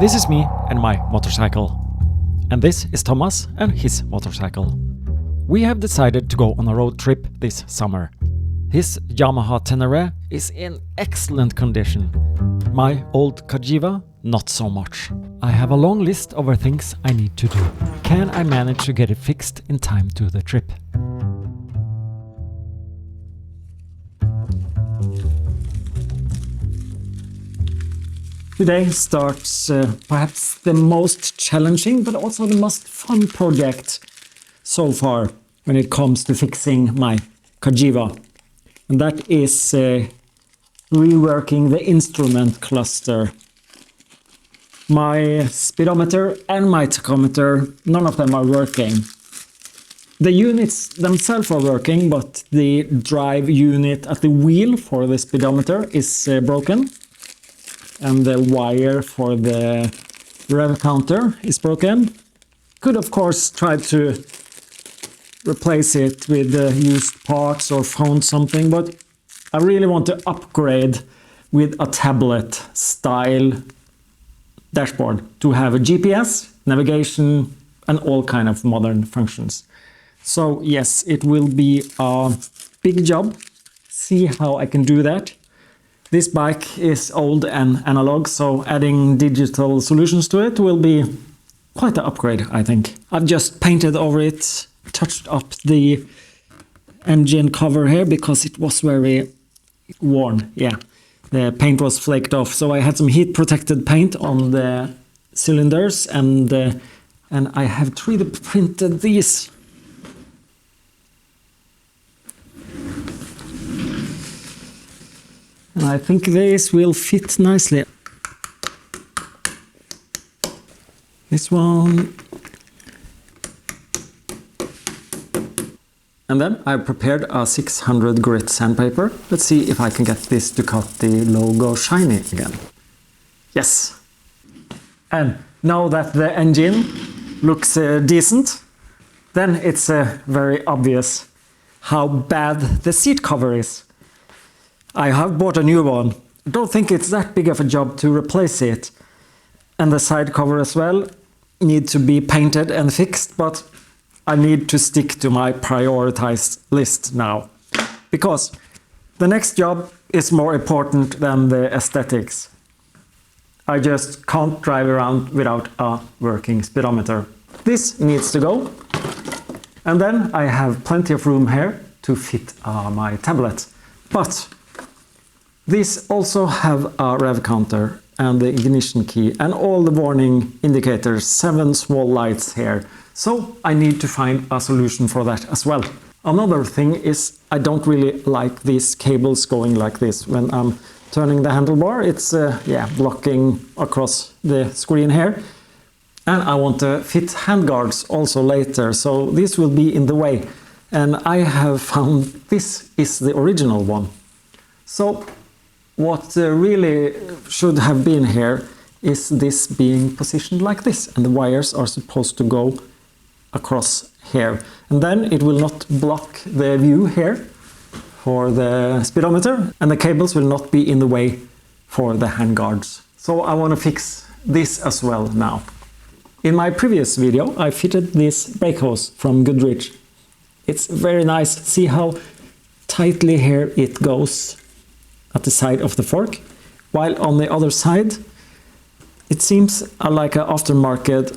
This is me and my motorcycle. And this is Thomas and his motorcycle. We have decided to go on a road trip this summer. His Yamaha Tenere is in excellent condition. My old Cagiva, not so much. I have a long list of things I need to do. Can I manage to get it fixed in time to the trip? Today starts perhaps the most challenging but also the most fun project so far when it comes to fixing my Cagiva. And that is reworking the instrument cluster. My speedometer and my tachometer, none of them are working. The units themselves are working, but the drive unit at the wheel for the speedometer is broken. And the wire for the rev counter is broken. Could of course try to replace it with used parts or found something, but I really want to upgrade with a tablet style dashboard to have a GPS, navigation and all kind of modern functions. So yes, it will be a big job. See how I can do that. This bike is old and analog, so adding digital solutions to it will be quite an upgrade, I think. I've just painted over it, touched up the engine cover here because it was very worn. Yeah, the paint was flaked off, so I had some heat protected paint on the cylinders and I have 3D printed these. And I think this will fit nicely. This one. And then I prepared a 600 grit sandpaper. Let's see if I can get this to cut the logo shiny again. Yes. And now that the engine looks decent, then it's very obvious how bad the seat cover is. I have bought a new one. I don't think it's that big of a job to replace it. And the side cover as well need to be painted and fixed, but I need to stick to my prioritized list now. Because the next job is more important than the aesthetics. I just can't drive around without a working speedometer. This needs to go. And then I have plenty of room here to fit my tablet. But these also have a rev counter and the ignition key and all the warning indicators, 7 small lights here. So I need to find a solution for that as well. Another thing is I don't really like these cables going like this. When I'm turning the handlebar, it's blocking across the screen here. And I want to fit handguards also later, so this will be in the way. And I have found this is the original one. So what really should have been here is this being positioned like this, and the wires are supposed to go across here. And then it will not block the view here for the speedometer, and the cables will not be in the way for the handguards. So I want to fix this as well now. In my previous video I fitted this brake hose from Goodrich. It's very nice. See how tightly here it goes at the side of the fork, while on the other side it seems like an aftermarket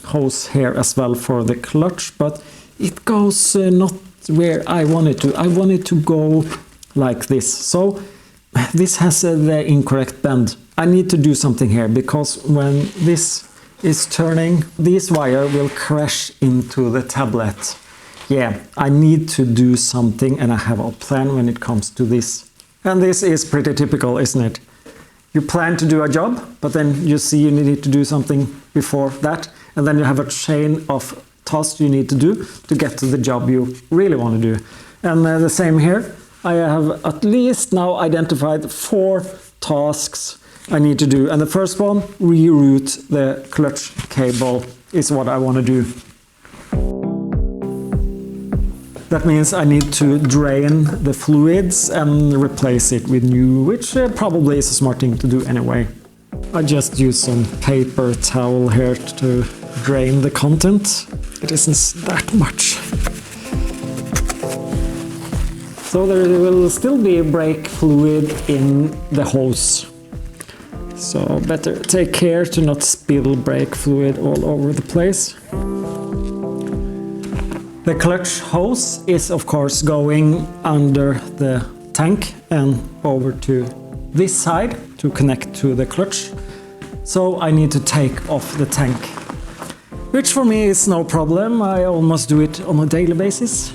hose here as well for the clutch, but it goes not where I want it to. I want it to go like this. So this has the incorrect bend. I need to do something here, because when this is turning, this wire will crash into the tablet. Yeah, I need to do something, and I have a plan when it comes to this. And this is pretty typical, isn't it? You plan to do a job, but then you see you need to do something before that, and then you have a chain of tasks you need to do to get to the job you really want to do. And the same here. I have at least now identified 4 tasks I need to do. And the first one, reroute the clutch cable, is what I want to do. That means I need to drain the fluids and replace it with new, which probably is a smart thing to do anyway. I just use some paper towel here to drain the content. It isn't that much. So there will still be brake fluid in the hose. So better take care to not spill brake fluid all over the place. The clutch hose is of course going under the tank and over to this side to connect to the clutch. So I need to take off the tank, which for me is no problem. I almost do it on a daily basis.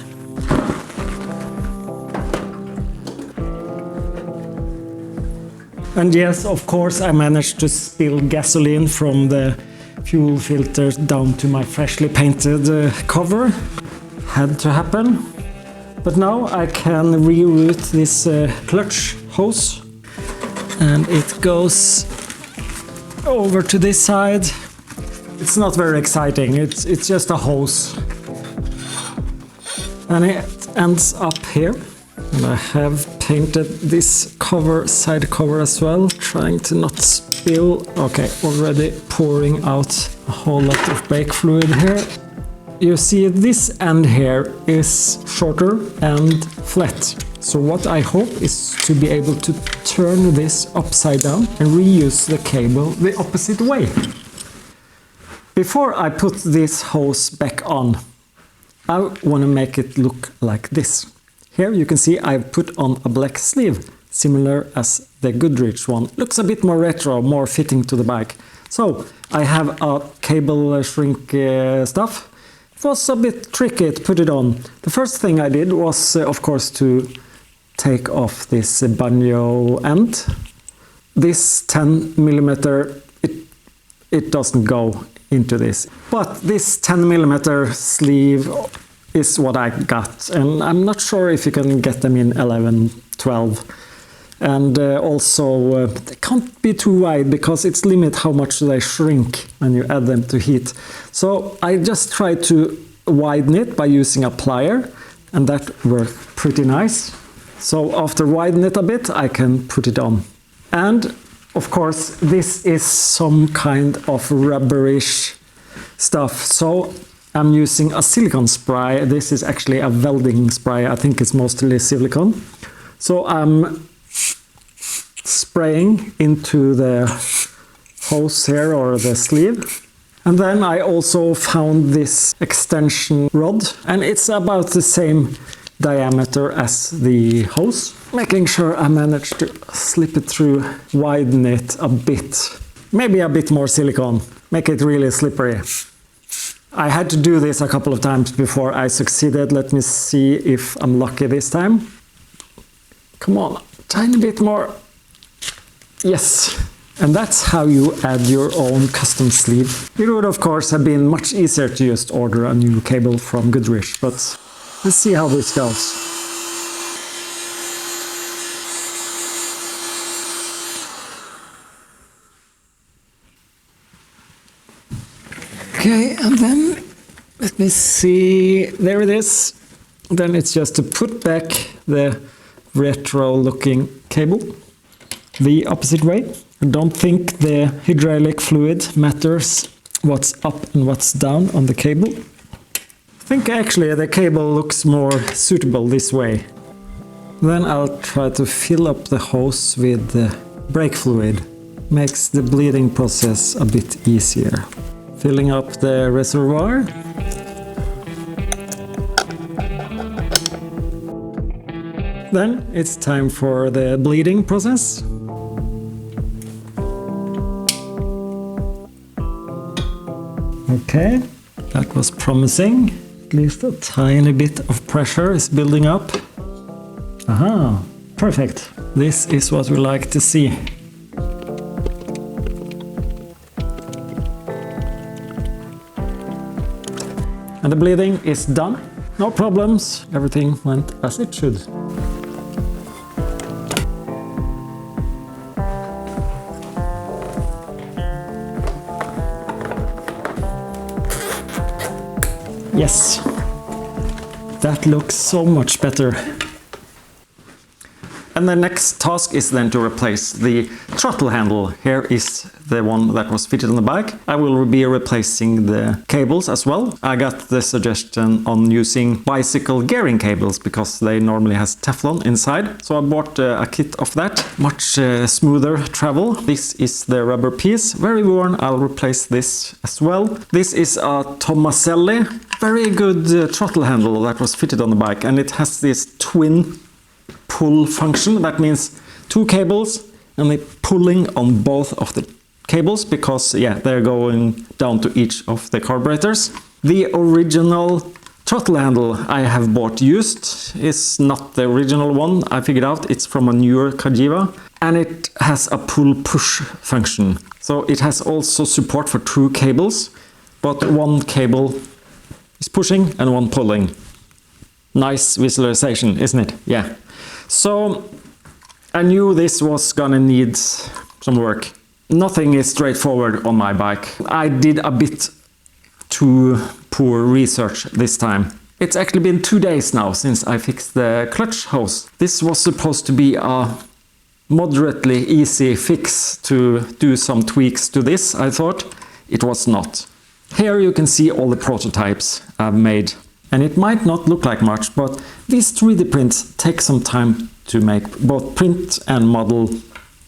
And yes, of course, I managed to spill gasoline from the fuel filter down to my freshly painted cover. Had to happen. But now I can reroute this clutch hose, and it goes over to this side. It's not very exciting, it's just a hose. And it ends up here. And I have painted this cover, side cover as well, trying to not spill. Okay, already pouring out a whole lot of brake fluid here. You see this end here is shorter and flat. So what I hope is to be able to turn this upside down and reuse the cable the opposite way. Before I put this hose back on, I want to make it look like this. Here you can see I've put on a black sleeve, similar as the Goodrich one. Looks a bit more retro, more fitting to the bike. So I have a cable shrink stuff. It was a bit tricky to put it on. The first thing I did was, of course, to take off this banjo end. This 10mm, it doesn't go into this. But this 10mm sleeve is what I got, and I'm not sure if you can get them in 11, 12. And also they can't be too wide because it's limit how much they shrink when you add them to heat. So I just tried to widen it by using a plier, and that worked pretty nice. So after widening it a bit, I can put it on. And of course, this is some kind of rubberish stuff. So I'm using a silicone spray. This is actually a welding spray. I think it's mostly silicone. So I'm spraying into the hose here, or the sleeve. And then I also found this extension rod, and it's about the same diameter as the hose. Making sure I managed to slip it through, widen it a bit. Maybe a bit more silicone, make it really slippery. I had to do this a couple of times before I succeeded. Let me see if I'm lucky this time. Come on, tiny bit more. Yes. And that's how you add your own custom sleeve. It would of course have been much easier to just order a new cable from Goodrich, but let's see how this goes. Okay, and then let me see, there it is. Then it's just to put back the retro looking cable the opposite way. I don't think the hydraulic fluid matters what's up and what's down on the cable. I think actually the cable looks more suitable this way. Then I'll try to fill up the hose with the brake fluid. Makes the bleeding process a bit easier. Filling up the reservoir. Then it's time for the bleeding process. Okay, that was promising. At least a tiny bit of pressure is building up. Aha, perfect. This is what we like to see. And the bleeding is done. No problems. Everything went as it should. Yes, that looks so much better. And the next task is then to replace the throttle handle. Here is the one that was fitted on the bike. I will be replacing the cables as well. I got the suggestion on using bicycle gearing cables because they normally has Teflon inside. So I bought a kit of that. Much smoother travel. This is the rubber piece, very worn. I'll replace this as well. This is a Tomaselli, very good throttle handle that was fitted on the bike, and it has this twin pull function. That means two cables and they're pulling on both of the cables because they're going down to each of the carburetors. The original throttle handle I have bought used is not the original one. I figured out it's from a newer Cagiva, and it has a pull-push function. So it has also support for two cables, but one cable is pushing and one pulling. Nice visualization, isn't it? Yeah. So I knew this was gonna need some work. Nothing is straightforward on my bike. I did a bit too poor research this time. It's actually been 2 days now since I fixed the clutch hose. This was supposed to be a moderately easy fix to do some tweaks to this, I thought. It was not. Here you can see all the prototypes I've made. And it might not look like much, but these 3D prints take some time to make, both print and model.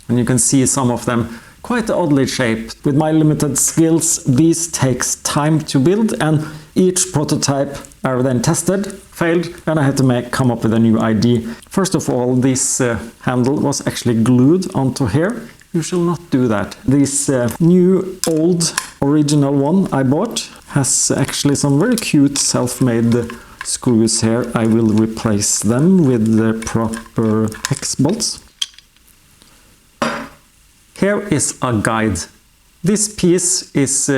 And you can see some of them quite oddly shaped. With my limited skills, these takes time to build, and each prototype are then tested, failed, and I had to come up with a new ID. First of all, this handle was actually glued onto here. You shall not do that. This new old original one I bought has actually some very cute self-made screws here. I will replace them with the proper hex bolts. Here is a guide. This piece is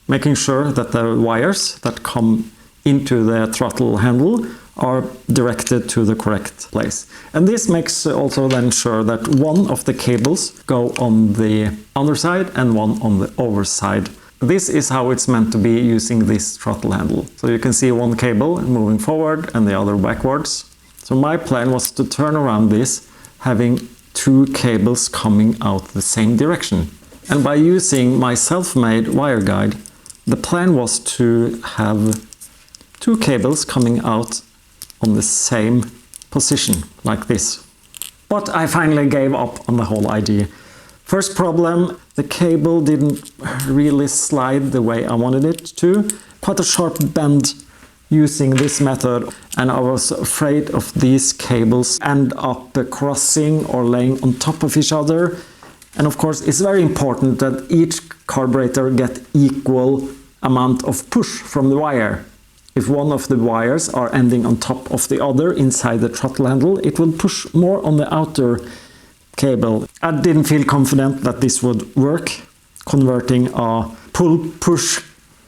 making sure that the wires that come into the throttle handle are directed to the correct place. And this makes also then sure that one of the cables go on the underside and one on the overside. This is how it's meant to be using this throttle handle. So you can see one cable moving forward and the other backwards. So my plan was to turn around this, having two cables coming out the same direction. And by using my self-made wire guide, the plan was to have two cables coming out on the same position, like this. But I finally gave up on the whole idea. First problem, the cable didn't really slide the way I wanted it to. Quite a sharp bend using this method, and I was afraid of these cables end up crossing or laying on top of each other. And of course, it's very important that each carburetor get equal amount of push from the wire. If one of the wires are ending on top of the other inside the throttle handle, it will push more on the outer cable. I didn't feel confident that this would work, converting a pull-push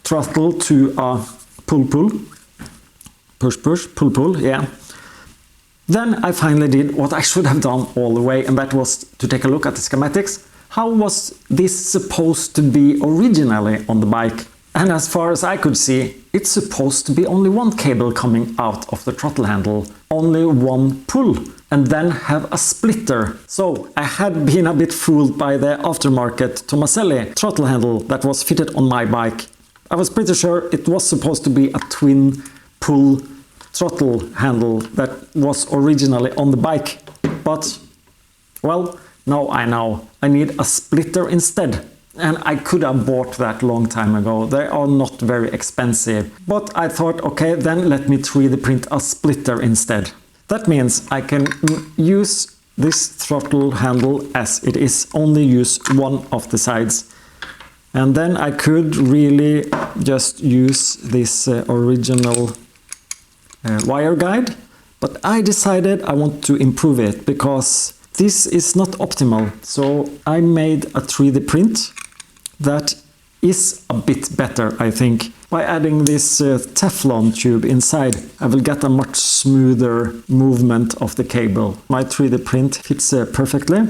throttle to a pull-pull. Push-push, pull-pull, yeah. Then I finally did what I should have done all the way, and that was to take a look at the schematics. How was this supposed to be originally on the bike? And as far as I could see, it's supposed to be only one cable coming out of the throttle handle, only one pull, and then have a splitter. So I had been a bit fooled by the aftermarket Tomaselli throttle handle that was fitted on my bike. I was pretty sure it was supposed to be a twin pull throttle handle that was originally on the bike. But, well, now I know. I need a splitter instead. And I could have bought that long time ago. They are not very expensive. But I thought, okay, then let me 3D print a splitter instead. That means I can use this throttle handle as it is, only use one of the sides. And then I could really just use this original wire guide. But I decided I want to improve it because this is not optimal. So I made a 3D print that is a bit better, I think. By adding this Teflon tube inside, I will get a much smoother movement of the cable. My 3D print fits perfectly.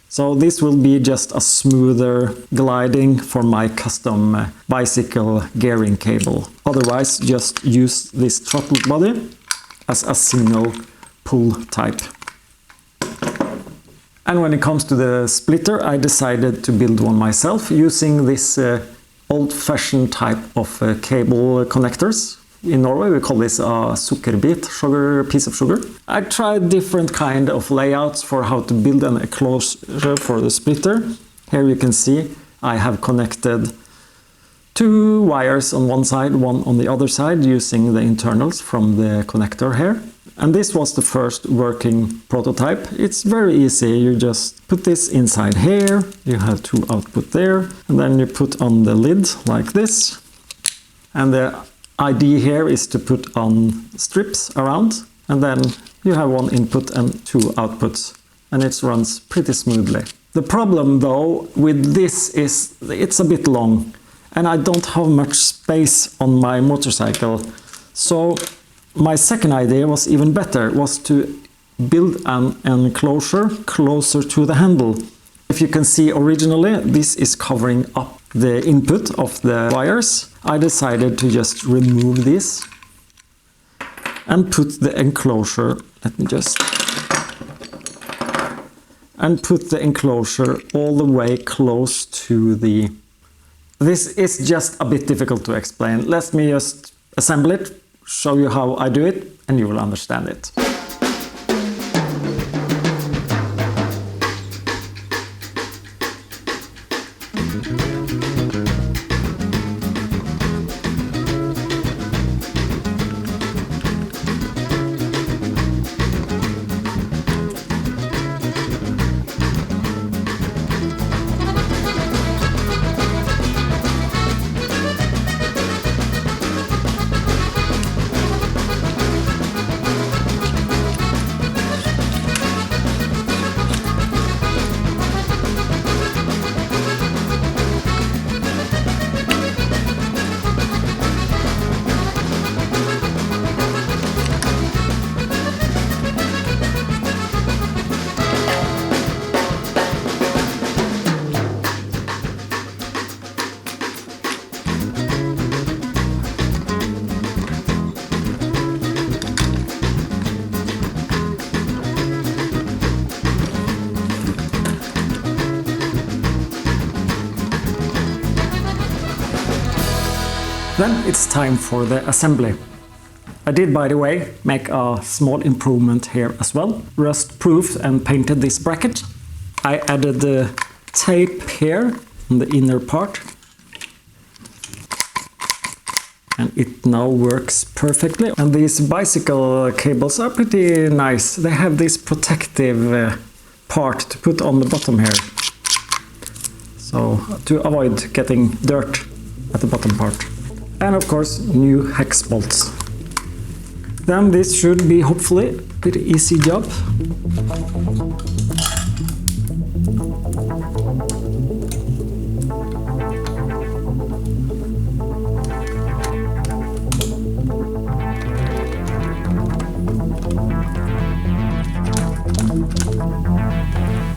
So this will be just a smoother gliding for my custom bicycle gearing cable. Otherwise, just use this throttle body as a single pull type. And when it comes to the splitter, I decided to build one myself using this old-fashioned type of cable connectors. In Norway we call this a sukkerbit, piece of sugar. I tried different kind of layouts for how to build an enclosure for the splitter. Here you can see I have connected 2 wires on one side, one on the other side, using the internals from the connector here. And this was the first working prototype. It's very easy. You just put this inside here. You have 2 output there. And then you put on the lid like this. And the idea here is to put on strips around. And then you have 1 input and 2 outputs. And it runs pretty smoothly. The problem though with this is it's a bit long. And I don't have much space on my motorcycle. So my second idea was even better, was to build an enclosure closer to the handle. If you can see originally, this is covering up the input of the wires. I decided to just remove this and put the enclosure, and put the enclosure all the way close to the... This is just a bit difficult to explain. Let me just assemble it, show you how I do it, and you will understand it. Then it's time for the assembly. I did, by the way, make a small improvement here as well. Rust-proofed and painted this bracket. I added the tape here on the inner part. And it now works perfectly. And these bicycle cables are pretty nice. They have this protective part to put on the bottom here. So to avoid getting dirt at the bottom part. And of course, new hex bolts. Then this should be hopefully a pretty easy job.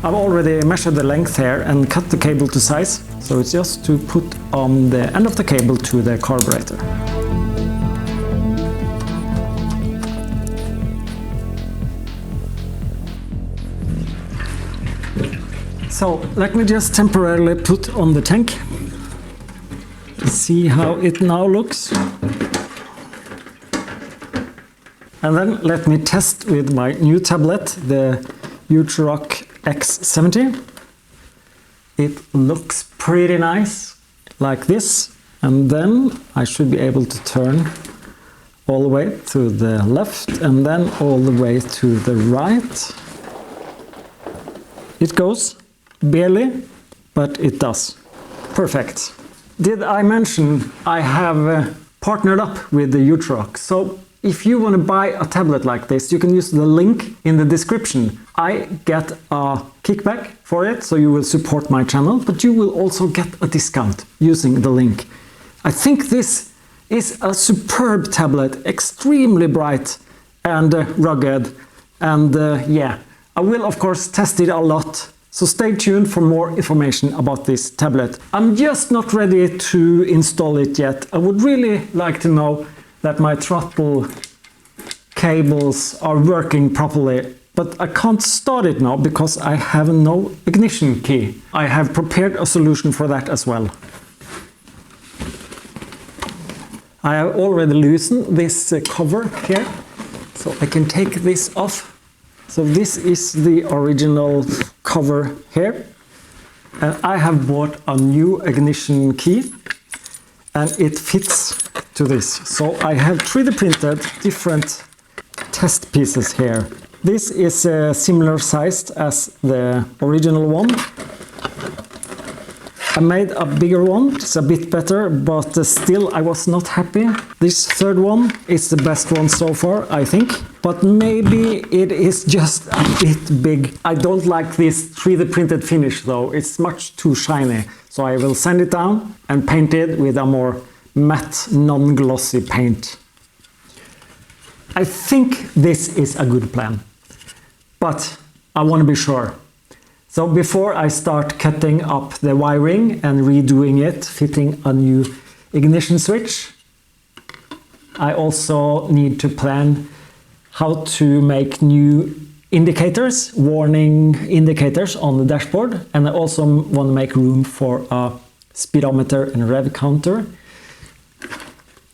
I've already measured the length here and cut the cable to size, so it's just to put on the end of the cable to the carburetor. So let me just temporarily put on the tank. See how it now looks. And then let me test with my new tablet, the Hugerock X70. It looks pretty nice, like this. And then I should be able to turn all the way to the left and then all the way to the right. It goes, barely, but it does. Perfect. Did I mention I have partnered up with the Hugerock? So if you want to buy a tablet like this, you can use the link in the description. I get a kickback for it, so you will support my channel, but you will also get a discount using the link. I think this is a superb tablet, extremely bright and rugged, and yeah, I will of course test it a lot. So stay tuned for more information about this tablet. I'm just not ready to install it yet. I would really like to know that my throttle cables are working properly But I can't start it now because I have no ignition key. I have prepared a solution for that as well. I have already loosened this cover here, so I can take this off. So this is the original cover here. And I have bought a new ignition key and it fits to this. So I have 3D printed different test pieces here. This is similar sized as the original one. I made a bigger one, it's a bit better, but still I was not happy. This third one is the best one so far, I think. But maybe it is just a bit big. I don't like this 3D printed finish though, it's much too shiny. So I will sand it down and paint it with a more matte, non-glossy paint. I think this is a good plan, but I want to be sure. So before I start cutting up the wiring and redoing it, fitting a new ignition switch, I also need to plan how to make new indicators, warning indicators on the dashboard, and I also want to make room for a speedometer and rev counter.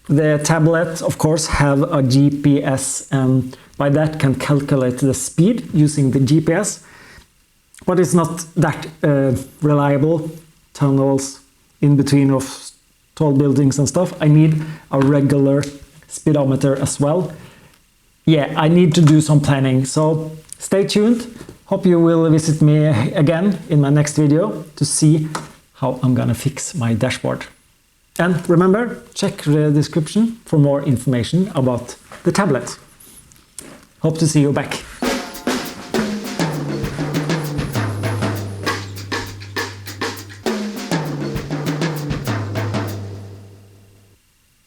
The tablet, of course, have a GPS and by that can calculate the speed using the GPS. But it's not that reliable. Tunnels in between of tall buildings and stuff. I need a regular speedometer as well. Yeah, I need to do some planning. So stay tuned. Hope you will visit me again in my next video to see how I'm gonna fix my dashboard. And remember, check the description for more information about the tablet. Hope to see you back.